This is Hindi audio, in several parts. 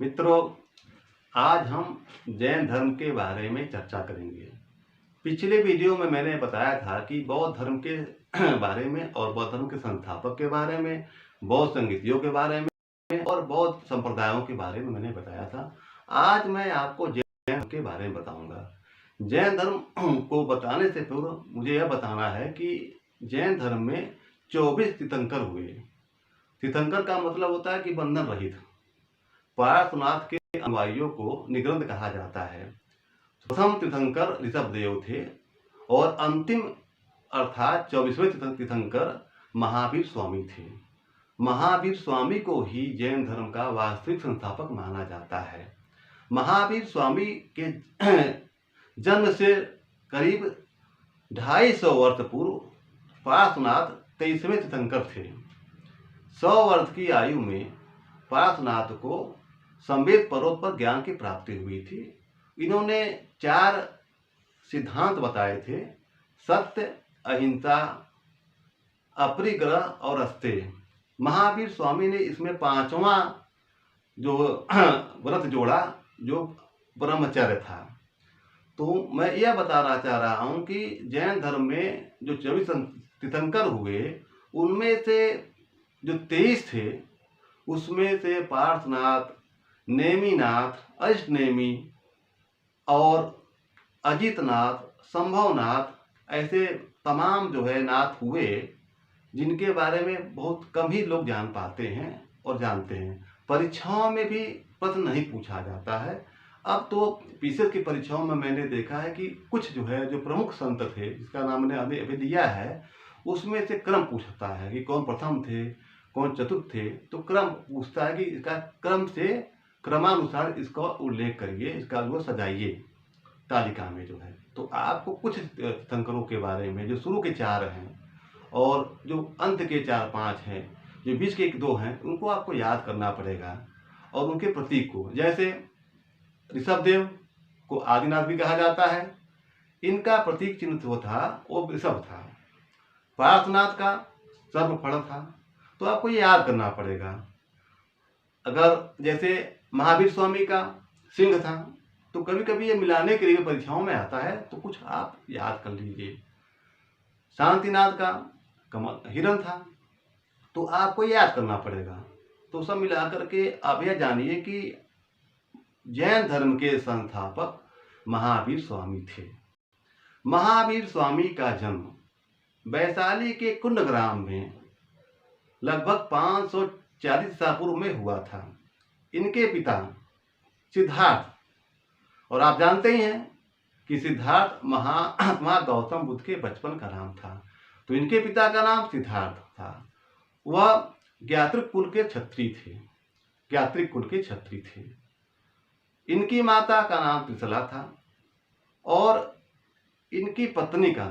मित्रों, आज हम जैन धर्म के बारे में चर्चा करेंगे। पिछले वीडियो में मैंने बताया था कि बौद्ध धर्म के बारे में और बौद्ध धर्म के संस्थापक के बारे में, बौद्ध संगीतियों के बारे में और बौद्ध संप्रदायों के बारे में मैंने बताया था। आज मैं आपको जैन धर्म के बारे में बताऊंगा। जैन धर्म को बताने से पूर्व मुझे यह बताना है कि जैन धर्म में 24 तीर्थंकर हुए। तीर्थंकर का मतलब होता है कि बंधन रहित। पार्श्वनाथ के अनुयायियों को निगृंध कहा जाता है। प्रथम तीर्थंकर ऋषभदेव थे और अंतिम अर्थात 24वें तीर्थंकर महावीर स्वामी थे। महावीर स्वामी को ही जैन धर्म का वास्तविक संस्थापक माना जाता है। महावीर स्वामी के जन्म से करीब 250 वर्ष पूर्व पार्श्वनाथ 23वें तीर्थंकर थे। 100 वर्ष की आयु में पार्श्वनाथ को संवेद पर्वत पर ज्ञान की प्राप्ति हुई थी। इन्होंने 4 सिद्धांत बताए थे: सत्य, अहिंसा, अपरिग्रह और अस्तेय। महावीर स्वामी ने इसमें 5वां जो व्रत जोड़ा, जो ब्रह्मचर्य था। तो मैं यह बताना चाह रहा हूँ कि जैन धर्म में जो 24 तीर्थंकर हुए, उनमें से जो 23 थे, उसमें से पार्श्वनाथ, नेमिनाथ, अष्टनेमी और अजितनाथ, संभवनाथ, ऐसे तमाम जो है नाथ हुए, जिनके बारे में बहुत कम ही लोग जान पाते हैं और जानते हैं। परीक्षाओं में भी प्रश्न नहीं पूछा जाता है। अब तो पीसीएस की परीक्षाओं में मैंने देखा है कि कुछ जो है जो प्रमुख संत थे, जिसका नाम मैंने अभी दिया है, उसमें से क्रम पूछता है कि कौन प्रथम थे, कौन चतुर्थ थे। तो क्रम पूछता है कि इसका क्रम से क्रमानुसार इसका उल्लेख करिए, इसका वो सजाइए तालिका में जो है। तो आपको कुछ तीर्थंकरों के बारे में, जो शुरू के 4 हैं और जो अंत के 4-5 हैं, जो बीच के 1-2 हैं, उनको आपको याद करना पड़ेगा और उनके प्रतीक को। जैसे ऋषभदेव को आदिनाथ भी कहा जाता है। इनका प्रतीक चिन्ह जो था वो ऋषभ था। पार्श्वनाथ का सर्पफल था। तो आपको ये याद करना पड़ेगा। अगर जैसे महावीर स्वामी का सिंह था, तो कभी कभी ये मिलाने के लिए परीक्षाओं में आता है, तो कुछ आप याद कर लीजिए। शांतिनाथ का कमल हिरण था, तो आपको याद करना पड़ेगा। तो सब मिला करके आप यह जानिए कि जैन धर्म के संस्थापक महावीर स्वामी थे। महावीर स्वामी का जन्म वैशाली के कुंडग्राम में लगभग 540 ईसा पूर्व में हुआ था। इनके पिता सिद्धार्थ, और आप जानते ही हैं कि सिद्धार्थ महात्मा गौतम बुद्ध के बचपन का नाम था। तो इनके पिता का नाम सिद्धार्थ था। वह ज्ञात्रिक कुल के क्षत्रिय थे। इनकी माता का नाम त्रिशला था और इनकी पत्नी का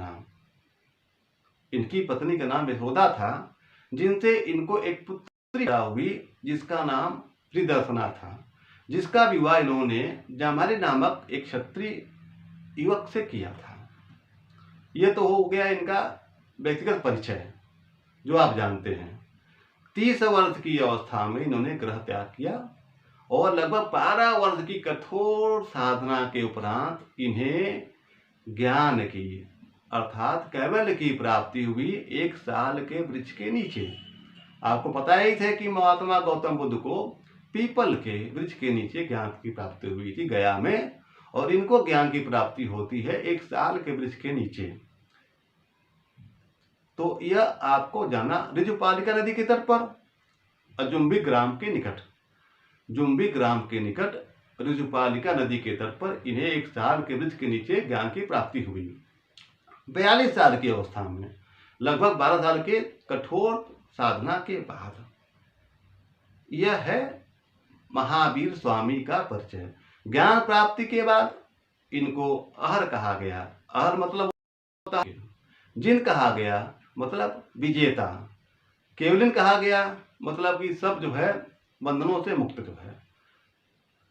नाम यशोदा था, जिनसे इनको एक पुत्री हुई जिसका नाम प्रियदर्शना था, जिसका विवाह इन्होंने जामाली नामक एक क्षत्रिय युवक से किया था। यह तो हो गया इनका व्यक्तिगत परिचय, जो आप जानते हैं। 30 वर्ष की अवस्था में इन्होंने गृह त्याग किया और लगभग 12 वर्ष की कठोर साधना के उपरांत इन्हें ज्ञान की अर्थात कैवल्य की प्राप्ति हुई 1 साल के वृक्ष के नीचे। आपको पता ही थे कि महात्मा गौतम बुद्ध को पीपल के वृक्ष के नीचे ज्ञान की प्राप्ति हुई थी गया में, और इनको ज्ञान की प्राप्ति होती है 1 साल के वृक्ष के नीचे। तो यह आपको जाना। ऋजुपालिका नदी के तट पर जुम्बिक ग्राम के निकट ऋजुपालिका नदी के तट पर इन्हें 1 साल के वृक्ष के नीचे ज्ञान की प्राप्ति हुई। 42 साल की अवस्था में, लगभग 12 साल के कठोर साधना के बाद। यह है महावीर स्वामी का परिचय। ज्ञान प्राप्ति के बाद इनको अहर कहा गया। अहर मतलब होता है जिन कहा गया, मतलब विजेता। केवलिन कहा गया, मतलब कि सब जो है बंधनों से मुक्त जो है।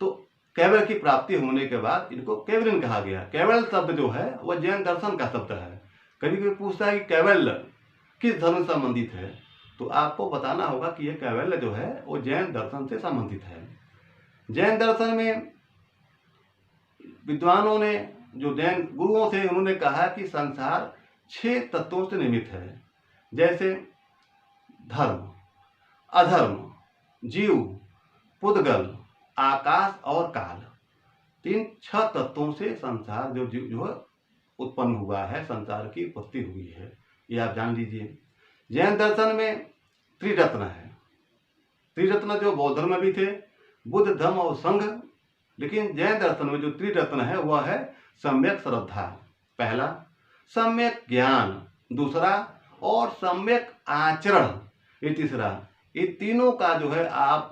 तो कैवल्य की प्राप्ति होने के बाद इनको कैवलिन कहा गया। कैवल्य शब्द जो है वह जैन दर्शन का शब्द है। कभी कभी पूछता है कि कैवल्य किस धर्म से संबंधित है, तो आपको बताना होगा कि यह कैवल्य जो है वो जैन दर्शन से संबंधित है। जैन दर्शन में विद्वानों ने, जो जैन गुरुओं थे, उन्होंने कहा कि संसार 6 तत्वों से निर्मित है, जैसे धर्म, अधर्म, जीव, पुद्गल, आकाश और काल। इन 6 तत्वों से संसार जो उत्पन्न हुआ है, संसार की उत्पत्ति हुई है, ये आप जान लीजिए। जैन दर्शन में त्रिरत्न है। त्रिरत्न जो बौद्ध धर्म में भी थे, बुद्ध धर्म और संघ, लेकिन जैन दर्शन में जो त्रिरत्न है वह है सम्यक श्रद्धा पहला, सम्यक ज्ञान दूसरा, और सम्यक आचरण ये तीसरा। ये तीनों का जो है आप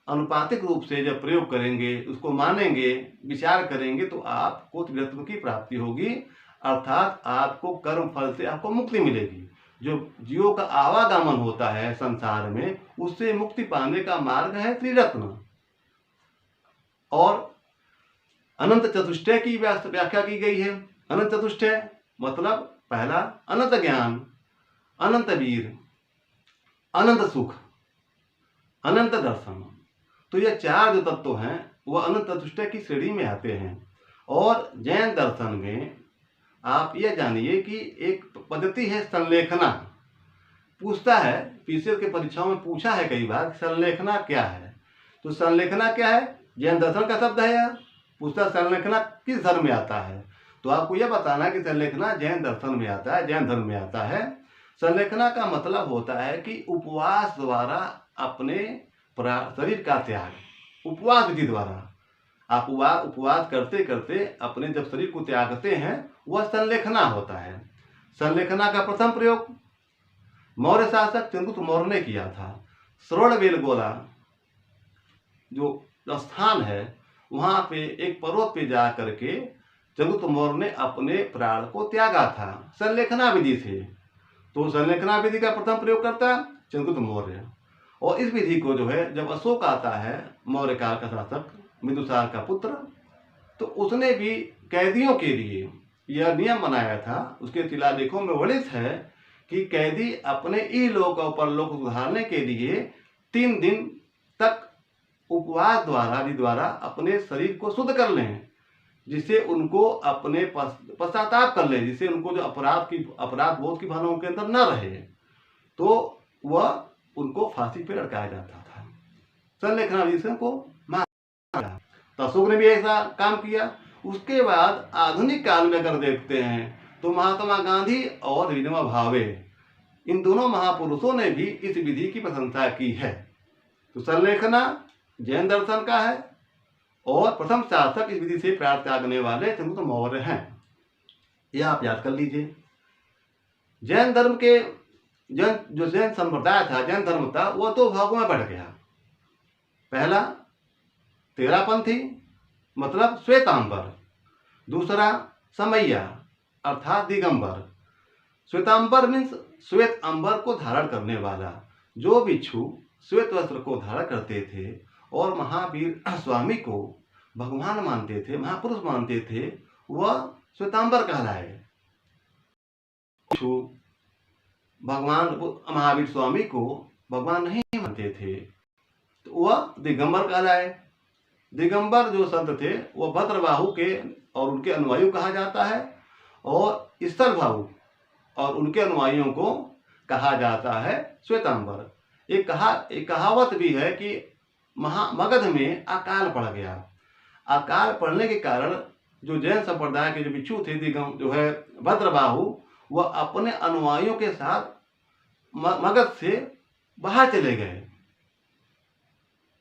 अनुपातिक रूप से जब प्रयोग करेंगे, उसको मानेंगे, विचार करेंगे, तो आपको त्रिरत्न की प्राप्ति होगी, अर्थात आपको कर्म फल से आपको मुक्ति मिलेगी। जो जीवों का आवागमन होता है संसार में, उससे मुक्ति पाने का मार्ग है त्रिरत्न। और अनंत चतुष्टय की व्याख्या की गई है। अनंत चतुष्टय मतलब पहला अनंत ज्ञान, अनंत वीर, अनंत सुख, अनंत दर्शन। तो ये 4 जो तत्व हैं वह अनंत चतुष्टय की श्रेणी में आते हैं। और जैन दर्शन में आप ये जानिए कि एक पद्धति है संलेखना। पूछता है, पीसीएस के परीक्षाओं में पूछा है कई बार, संलेखना क्या है। तो संलेखना क्या है? जैन दर्शन का शब्द है यार। पूछता संलेखना किस धर्म में आता है, तो आपको यह बताना है कि संलेखना जैन दर्शन में आता है, जैन धर्म में आता है। संलेखना का मतलब होता है कि उपवास द्वारा अपने शरीर का त्याग, उपवास विधि द्वारा आप उपवास करते करते अपने जब शरीर को त्यागते हैं, वह संलेखना होता है। संलेखना का प्रथम प्रयोग मौर्य शासक चंद्रगुप्त मौर्य ने किया था। श्रवणबेलगोला जो स्थान है, वहाँ पे एक पर्वत पे जा करके चंद्रगुप्त मौर्य ने अपने प्राण को त्यागा था संलेखना विधि से। तो संलेखना विधि का प्रथम प्रयोग करता चंद्रगुप्त मौर्य। और इस विधि को जो है, जब अशोक आता है मौर्य काल का शासक, बिंदुसार का पुत्र, तो उसने भी कैदियों के लिए यह नियम बनाया था। उसके शिलालेखों में वर्णित है कि कैदी अपने इहलोक और परलोक सुधारने के लिए 3 दिन तक उपवास द्वारा अपने शरीर को शुद्ध कर लें, जिससे उनको अपने पश्चाताप कर लें, जिससे उनको जो अपराध बोध की भावना उनके अंदर न रहे, तो वह उनको फांसी पे लटकाया जाता था। संलेखना विधि को माना। तो अशोक ने भी ऐसा काम किया। उसके बाद आधुनिक काल में अगर देखते हैं तो महात्मा गांधी और विनोबा भावे, इन दोनों महापुरुषों ने भी इस विधि की प्रशंसा की है। तो संलेखना जैन दर्शन का है और प्रथम शासक इस विधि से प्राण त्यागने वाले चंद्रगुप्त मौर्य हैं। यह आप याद कर लीजिए। जैन धर्म के जो जैन संप्रदाय था, जैन धर्म था, वह 2 भागों में बढ़ गया। पहला तेरापंथी मतलब श्वेतांबर, दूसरा समैया अर्थात दिगंबर। श्वेतांबर मीन्स श्वेत अंबर को धारण करने वाला। जो भिक्षु श्वेत वस्त्र को धारण करते थे और महावीर स्वामी को भगवान मानते थे, महापुरुष मानते थे, वह श्वेतांबर कहलाए। भिक्षु भगवान महावीर स्वामी को भगवान नहीं मानते थे, तो वह दिगंबर कहलाए। दिगंबर जो संत थे वह भद्रबाहु के और उनके अनुयायी कहा जाता है, और स्थलभाहु और उनके अनुयायियों को कहा जाता है श्वेतांबर। एक कहावत भी है कि मगध में अकाल पड़ गया। अकाल पड़ने के कारण जो जैन संप्रदाय के जो भिक्षु थे, जो है भद्रबाहु, वह अपने अनुयायियों के साथ मगध से बाहर चले गए,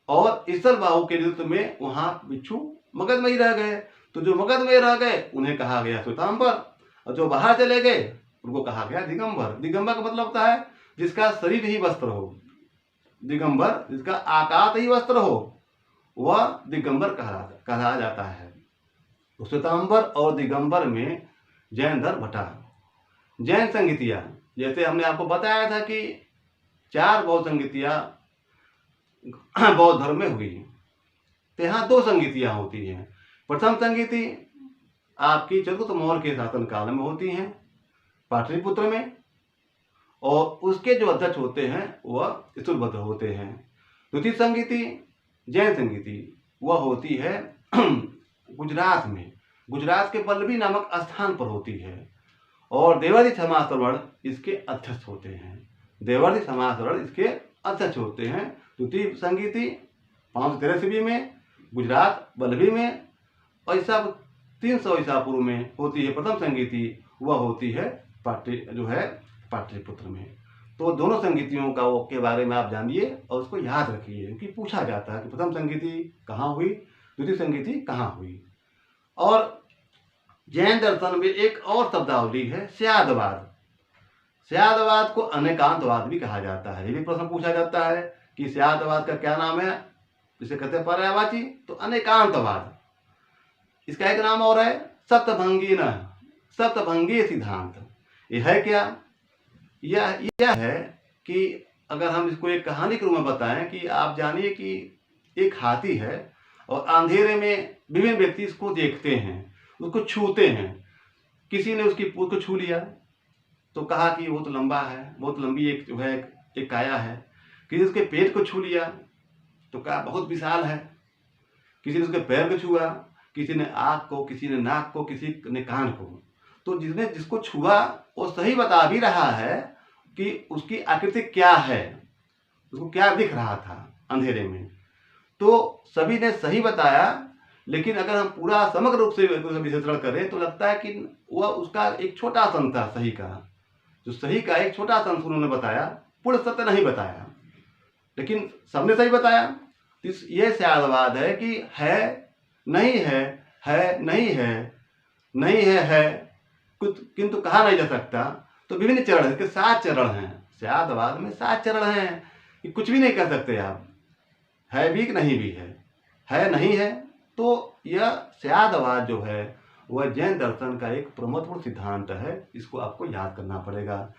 और स्थलभाहु के नेतृत्व में वहां भिक्षु मगध में ही रह गए। तो जो मगध में रह गए उन्हें कहा गया श्वेतांबर, और जो बाहर चले गए उनको कहा गया दिगंबर। दिगंबर का मतलब होता है जिसका शरीर ही वस्त्र हो। दिगंबर जिसका आकाश ही वस्त्र हो, वह दिगंबर कहा जाता है। तो श्वेतांबर और दिगंबर में जैन धर्म बटा। जैन संगीतियाँ, जैसे हमने आपको बताया था कि 4 बौद्ध संगीतियाँ बौद्ध धर्म में हुई, तो यहाँ 2 संगीतियाँ होती हैं। प्रथम संगीति आपकी चंद्रगुप्त मौर्य के शासन काल में होती हैं पाटलिपुत्र में, और उसके जो अध्यक्ष होते हैं वह स्थूलभद्र होते हैं। द्वितीय संगीति जैन संगीति वह होती है गुजरात में। गुजरात के वल्लभी नामक स्थान पर होती है और देवर्षि समाश्रवण इसके अध्यक्ष होते हैं। देवर्षि समाश्रवण इसके अध्यक्ष होते हैं। द्वितीय संगीति 513 में गुजरात वल्लभी में, और ईसा 300 ईसा पूर्व में होती है प्रथम संगीति, वह होती है पाटलिपुत्र में। तो दोनों संगीतियों का वो के बारे में आप जानिए और उसको याद रखिए, क्योंकि पूछा जाता है कि प्रथम संगीति कहाँ हुई, द्वितीय संगीति कहाँ हुई। और जैन दर्शन में एक और शब्दावली है स्यादवाद। स्यादवाद को अनेकांतवाद भी कहा जाता है। ये भी प्रश्न पूछा जाता है कि स्यादवाद का क्या नाम है, जिसे कहते हैं पर्यायवाची, तो अनेकांतवाद। इसका एक नाम और है सप्तभंगीय सिद्धांत। यह है क्या? यह है कि अगर हम इसको एक कहानी के रूप में बताएं कि आप जानिए कि एक हाथी है और अंधेरे में विभिन्न व्यक्ति इसको देखते हैं, उसको छूते हैं। किसी ने उसकी पूंछ को छू लिया तो कहा कि वो तो लंबा है, बहुत लंबी एक काया है। किसी ने उसके पेट को छू लिया तो कहा बहुत विशाल है। किसी ने उसके पैर को छुआ, किसी ने आँख को, किसी ने नाक को, किसी ने कान को। तो जिसको छुआ वो सही बता भी रहा है कि उसकी आकृति क्या है, उसको क्या दिख रहा था अंधेरे में। तो सभी ने सही बताया, लेकिन अगर हम पूरा समग्र रूप से विश्लेषण करें तो लगता है कि वह उसका एक छोटा सन था। सही का एक छोटा सन उन्होंने बताया, पूर्ण सत्य नहीं बताया, लेकिन सबने सही बताया। यह स्यादवाद है कि है नहीं है, है नहीं है, नहीं है किंतु कहा नहीं जा सकता। तो विभिन्न चरण है, इसके 7 चरण हैं। स्यादवाद में 7 चरण हैं कि कुछ भी नहीं कह सकते आप, है भी कि नहीं भी है नहीं है। तो यह स्यादवाद जो है वह जैन दर्शन का एक प्रमुख सिद्धांत है। इसको आपको याद करना पड़ेगा।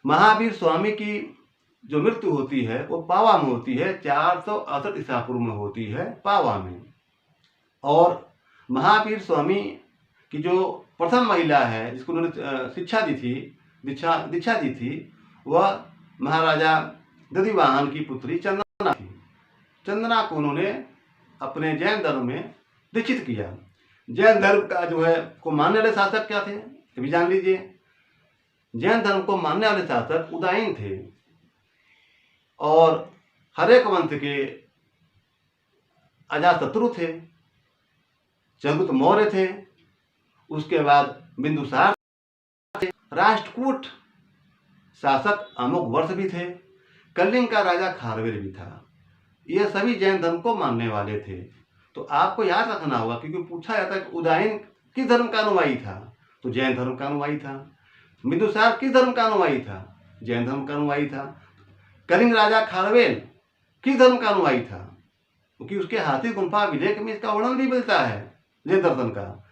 महावीर स्वामी की जो मृत्यु होती है वो पावा में होती है, 468 ईसा पूर्व में होती है पावा में। और महावीर स्वामी की जो प्रथम महिला है जिसको उन्होंने शिक्षा दी थी, दीक्षा दी थी, वह महाराजा दधिवाहन की पुत्री चंदना थी। चंदना को उन्होंने अपने जैन धर्म में दीक्षित किया। जैन धर्म का जो है को मानने वाले शासक क्या थे, ये भी जान लीजिए। जैन धर्म को मानने वाले शासक उदायन थे और हरेक वंश के अजातशत्रु थे, चंद्रगुप्त मौर्य थे, उसके बाद बिंदुसार थे, राष्ट्रकूट शासक अमोघ वर्ष भी थे, कलिंग का राजा खारवेल भी था। यह सभी जैन धर्म को मानने वाले थे। तो आपको याद रखना होगा, क्योंकि पूछा जाता है कि उदायन किस धर्म का अनुयायी था, तो जैन धर्म का अनुयायी था। बिंदुसार किस धर्म का अनुयायी था, जैन धर्म का अनुयायी था। कलिंग राजा खारवेल किस धर्म का अनुयायी था, क्योंकि उसके हाथी गुंफा अभिलेख में इसका वर्णन भी मिलता है जैन दर्शन का।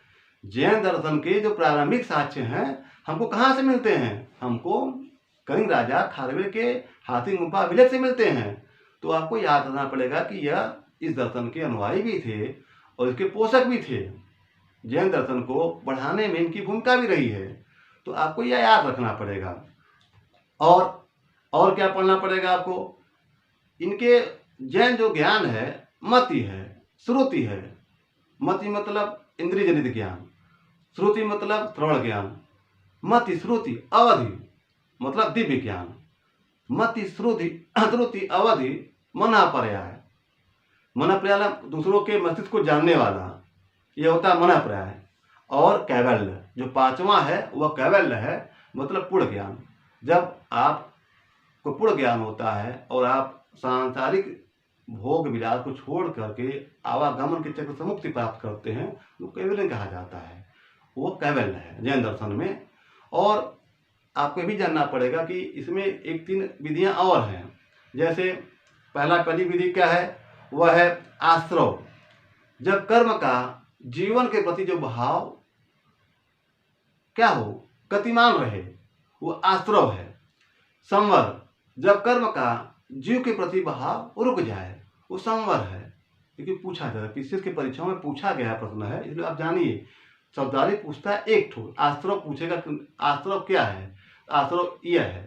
जैन दर्शन के जो प्रारंभिक साक्ष्य हैं हमको कहाँ से मिलते हैं, हमको कलिंग राजा खारवेल के हाथी गुंफा अभिलेख से मिलते हैं। तो आपको याद रखना पड़ेगा कि यह इस दर्शन के अनुयायी भी थे और इसके पोषक भी थे। जैन दर्शन को बढ़ाने में इनकी भूमिका भी रही है, तो आपको यह याद रखना पड़ेगा। और क्या पढ़ना पड़ेगा आपको, इनके जैन जो ज्ञान है मति है, श्रुति है। मति मतलब इंद्रिय जनित ज्ञान, श्रुति मतलब श्रवण ज्ञान, मति श्रुति अवधि मतलब दिव्य ज्ञान। मति श्रुति अवधि मना पर्याय। मना पर्याय दूसरों के मस्तिष्क को जानने वाला, यह होता है मना पर्याय। और कैवल्य जो 5वां है वह कैवल्य है, मतलब पूर्ण ज्ञान। जब आपको पूर्ण ज्ञान होता है और आप सांसारिक भोग विलास को छोड़ करके आवागमन के चक्र से मुक्ति प्राप्त करते हैं, वो कैवल्य कहा जाता है, वो कैवल्य है जैन दर्शन में। और आपको भी जानना पड़ेगा कि इसमें 1-3 विधियां और हैं। जैसे पहली विधि क्या है, वह है आश्रव। जब कर्म का जीवन के प्रति जो भाव क्या हो, गतिमान रहे, वो आश्रव है। संवर, जब कर्म का जीव के प्रति भाव रुक जाए, वो संवर है। क्योंकि पूछा जाता है, पीसीएस की परीक्षाओं में पूछा गया प्रश्न है, इसलिए आप जानिए। शब्दावली पूछता है एक ठो, आश्रव पूछेगा आश्रव क्या है, आश्रव यह है,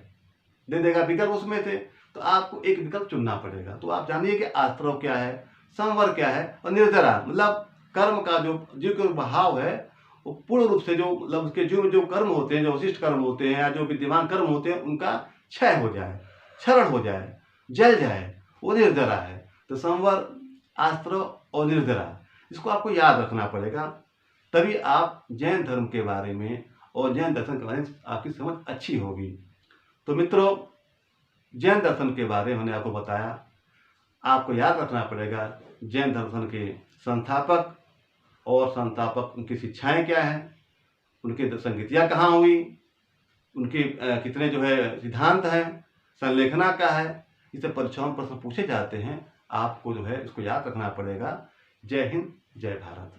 दे देगा विकल्प उसमें से, तो आपको एक विकल्प चुनना पड़ेगा। तो आप जानिए कि आश्रव क्या है। संवर क्या है, और निर्जरा मतलब कर्म का जो जीव के भाव है वो पूर्ण रूप से जो मतलब उसके जीव में जो कर्म होते हैं, जो विशिष्ट कर्म होते हैं या जो विद्यमान कर्म होते हैं उनका क्षय हो जाए, क्षरण हो जाए, जल जाए, वो निर्जरा है। तो संवर, आश्रव और निर्जरा, इसको आपको याद रखना पड़ेगा, तभी आप जैन धर्म के बारे में और जैन दर्शन के बारे में आपकी समझ अच्छी होगी। तो मित्रों, जैन दर्शन के बारे में मैंने आपको बताया। आपको याद रखना पड़ेगा जैन दर्शन के संस्थापक और संस्थापक उनकी शिक्षाएं क्या हैं, उनकी संगतियाँ कहाँ हुई, उनके कितने जो है सिद्धांत हैं, संलेखना क्या है, इसे परीक्षाओं में प्रश्न पूछे जाते हैं। आपको जो है इसको याद रखना पड़ेगा। जय हिंद, जय भारत।